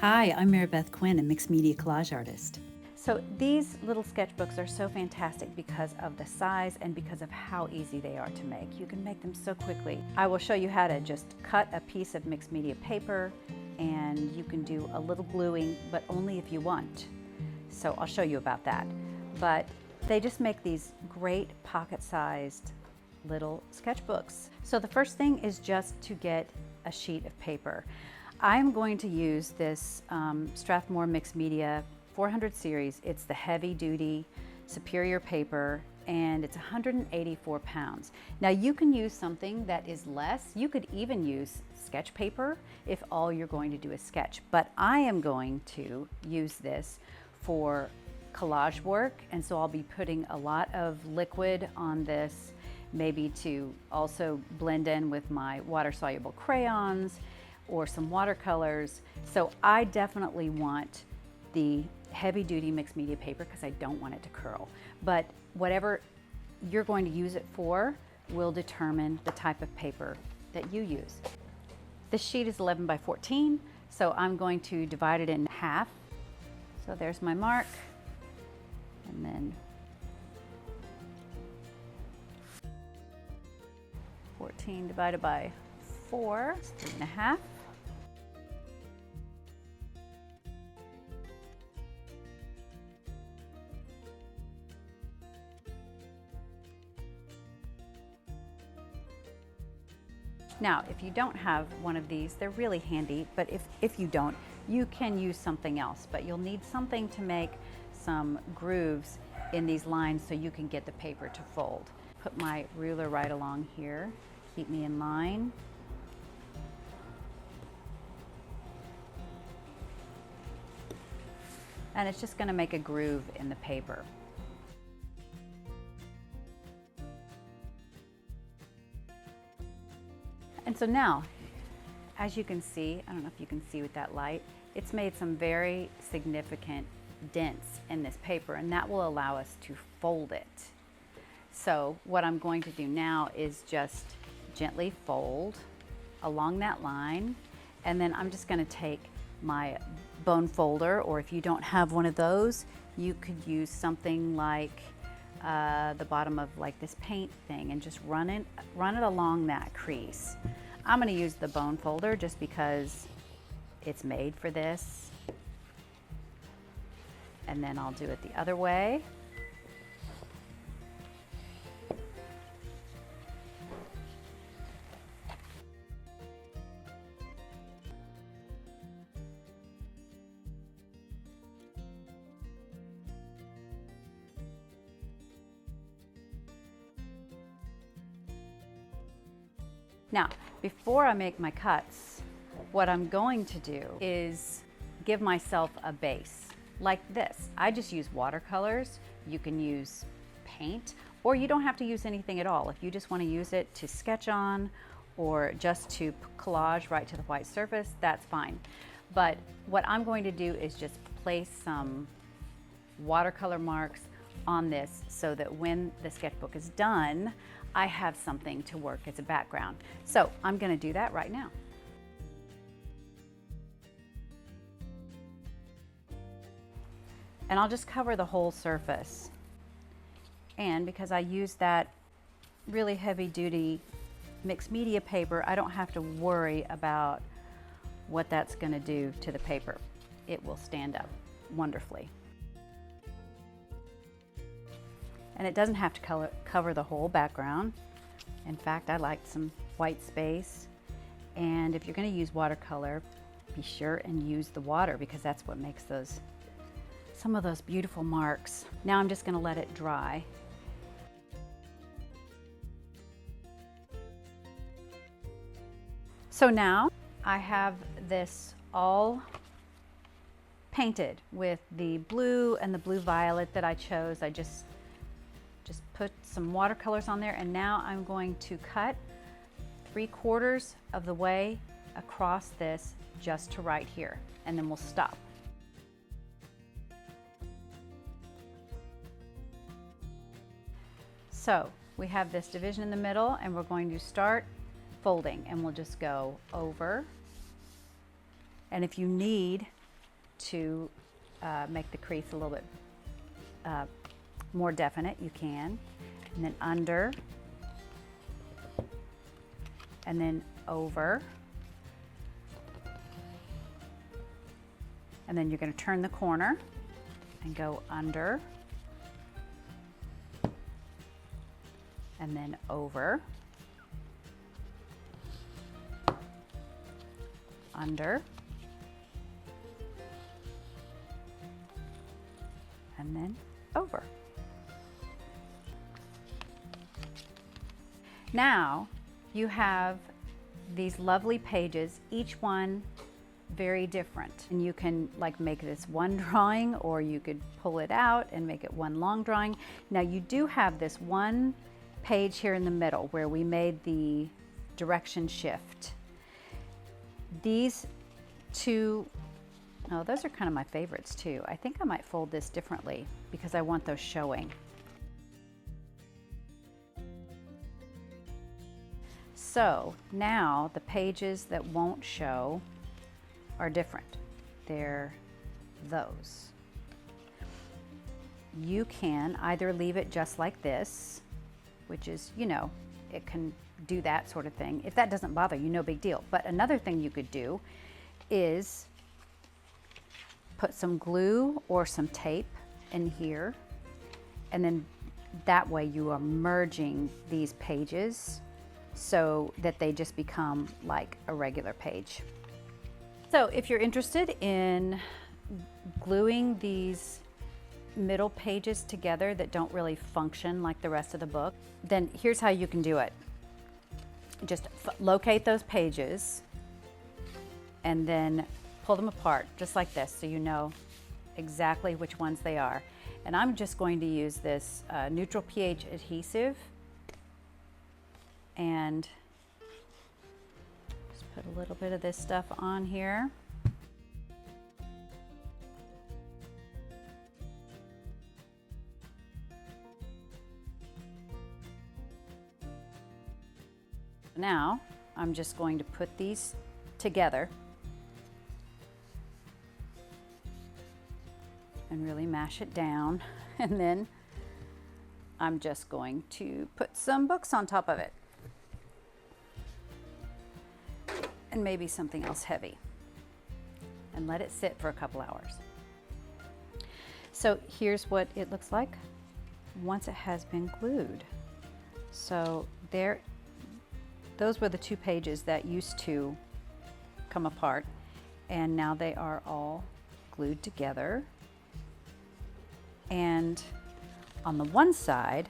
Hi, I'm Mary Beth Quinn, a mixed media collage artist. So these little sketchbooks are so fantastic because of the size and because of how easy they are to make. You can make them so quickly. I will show you how to just cut a piece of mixed media paper, and you can do a little gluing, but only if you want. So I'll show you about that. But they just make these great pocket-sized little sketchbooks. So the first thing is just to get a sheet of paper. I'm going to use this Strathmore Mixed Media 400 series. It's the heavy duty superior paper, and it's 184 pounds. Now you can use something that is less. You could even use sketch paper if all you're going to do is sketch, but I am going to use this for collage work, and so I'll be putting a lot of liquid on this, maybe to also blend in with my water soluble crayons or some watercolors. So I definitely want the heavy duty mixed media paper because I don't want it to curl. But whatever you're going to use it for will determine the type of paper that you use. This sheet is 11 by 14, so I'm going to divide it in half. So there's my mark, and then 14 divided by 4 is 3.5. Now, if you don't have one of these, they're really handy, but if you don't, you can use something else, but you'll need something to make some grooves in these lines so you can get the paper to fold. Put my ruler right along here, keep me in line. And it's just gonna make a groove in the paper. And so now, as you can see, I don't know if you can see with that light, it's made some very significant dents in this paper, and that will allow us to fold it. So what I'm going to do now is just gently fold along that line, and then I'm just going to take my bone folder, or if you don't have one of those, you could use something like the bottom of like this paint thing and just run it along that crease. I'm going to use the bone folder just because it's made for this, and then I'll do it the other way. Now, before I make my cuts, what I'm going to do is give myself a base like this. I just use watercolors. You can use paint, or you don't have to use anything at all. If you just want to use it to sketch on or just to collage right to the white surface, that's fine. But what I'm going to do is just place some watercolor marks on this so that when the sketchbook is done, I have something to work as a background. So I'm going to do that right now. And I'll just cover the whole surface. And because I use that really heavy duty mixed media paper, I don't have to worry about what that's going to do to the paper. It will stand up wonderfully. And it doesn't have to cover the whole background. In fact, I like some white space. And if you're going to use watercolor, be sure and use the water, because that's what makes some of those beautiful marks. Now I'm just going to let it dry. So now I have this all painted with the blue and the blue violet that I chose. I just put some watercolors on there, and now I'm going to cut 3/4 of the way across this just to right here, and then we'll stop. So we have this division in the middle, and we're going to start folding, and we'll just go over. And if you need to make the crease a little bit more definite, you can. And then under, and then over. And then you're going to turn the corner and go under, and then over, under, and then over. Now you have these lovely pages, each one very different. And you can like make this one drawing, or you could pull it out and make it one long drawing. Now you do have this one page here in the middle where we made the direction shift. These two, oh, those are kind of my favorites too. I think I might fold this differently because I want those showing. So now the pages that won't show are different. They're those. You can either leave it just like this, which is, you know, it can do that sort of thing. If that doesn't bother you, no big deal. But another thing you could do is put some glue or some tape in here, and then that way you are merging these pages so that they just become like a regular page. So if you're interested in gluing these middle pages together that don't really function like the rest of the book, then here's how you can do it. Just locate those pages and then pull them apart just like this so you know exactly which ones they are. And I'm just going to use this neutral pH adhesive and put a little bit of this stuff on here. Now I'm just going to put these together and really mash it down, and then I'm just going to put some books on top of it. And maybe something else heavy, and let it sit for a couple hours. So here's what it looks like once it has been glued. So there, those were the two pages that used to come apart, and now they are all glued together. And on the one side,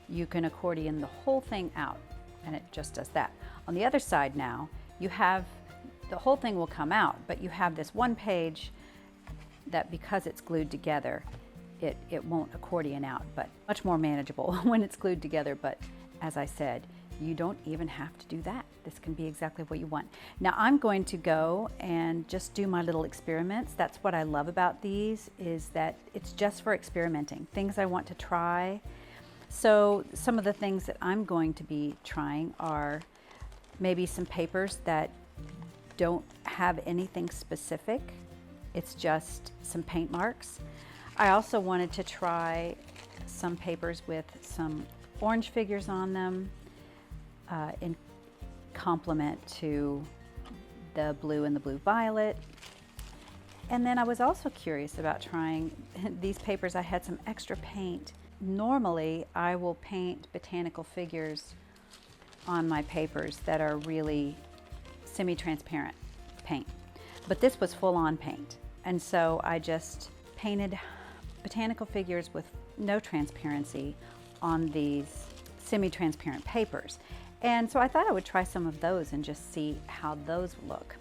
you can accordion the whole thing out, and it just does that. On the other side now, you have, the whole thing will come out, but you have this one page that because it's glued together, it won't accordion out, but much more manageable when it's glued together. But as I said, you don't even have to do that. This can be exactly what you want. Now I'm going to go and just do my little experiments. That's what I love about these, is that it's just for experimenting, things I want to try. So some of the things that I'm going to be trying are maybe some papers that don't have anything specific. It's just some paint marks. I also wanted to try some papers with some orange figures on them in complement to the blue and the blue violet. And then I was also curious about trying these papers. I had some extra paint. Normally I will paint botanical figures on my papers that are really semi-transparent paint, but this was full-on paint, and so I just painted botanical figures with no transparency on these semi-transparent papers. And so I thought I would try some of those and just see how those look.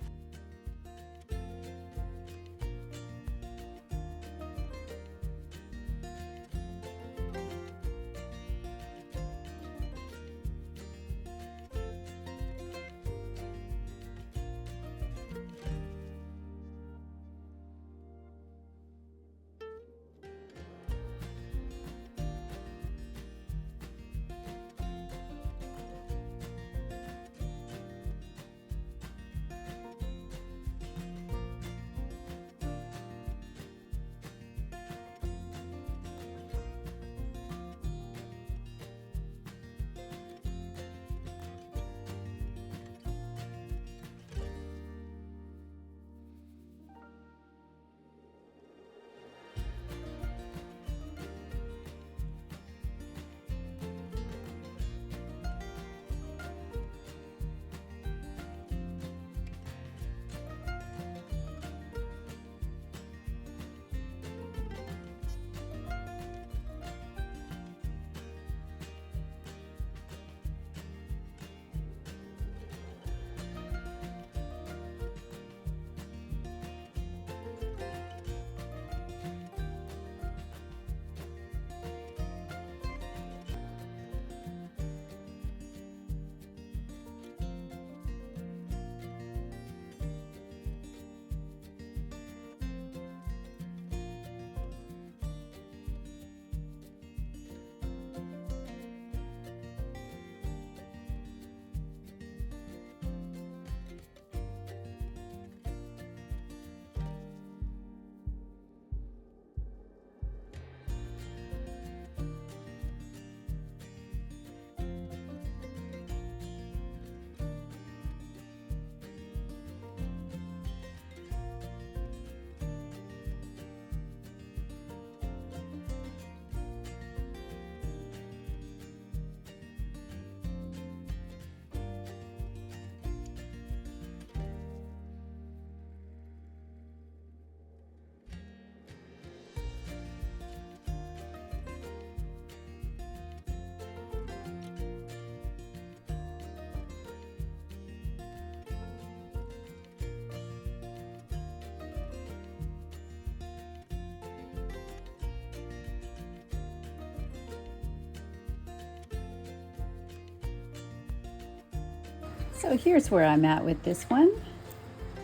So here's where I'm at with this one.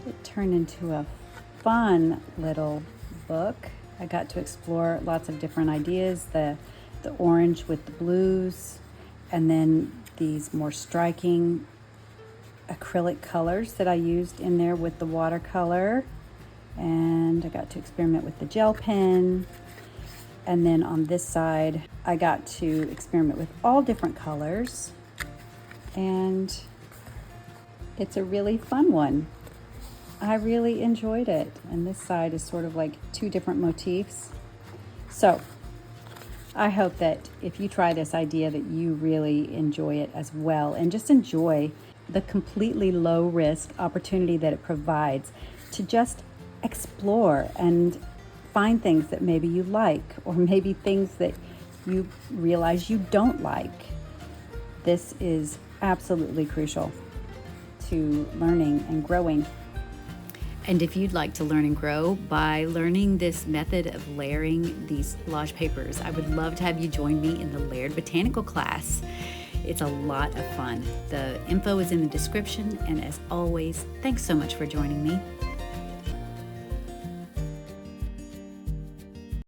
It turned into a fun little book. I got to explore lots of different ideas, the orange with the blues, and then these more striking acrylic colors that I used in there with the watercolor. And I got to experiment with the gel pen. And then on this side, I got to experiment with all different colors. And it's a really fun one. I really enjoyed it. And this side is sort of like two different motifs. So I hope that if you try this idea that you really enjoy it as well, and just enjoy the completely low risk opportunity that it provides to just explore and find things that maybe you like, or maybe things that you realize you don't like. This is absolutely crucial to learning and growing. And if you'd like to learn and grow by learning this method of layering these collage papers, I would love to have you join me in the Layered Botanical class. It's a lot of fun. The info is in the description, and as always, thanks so much for joining me.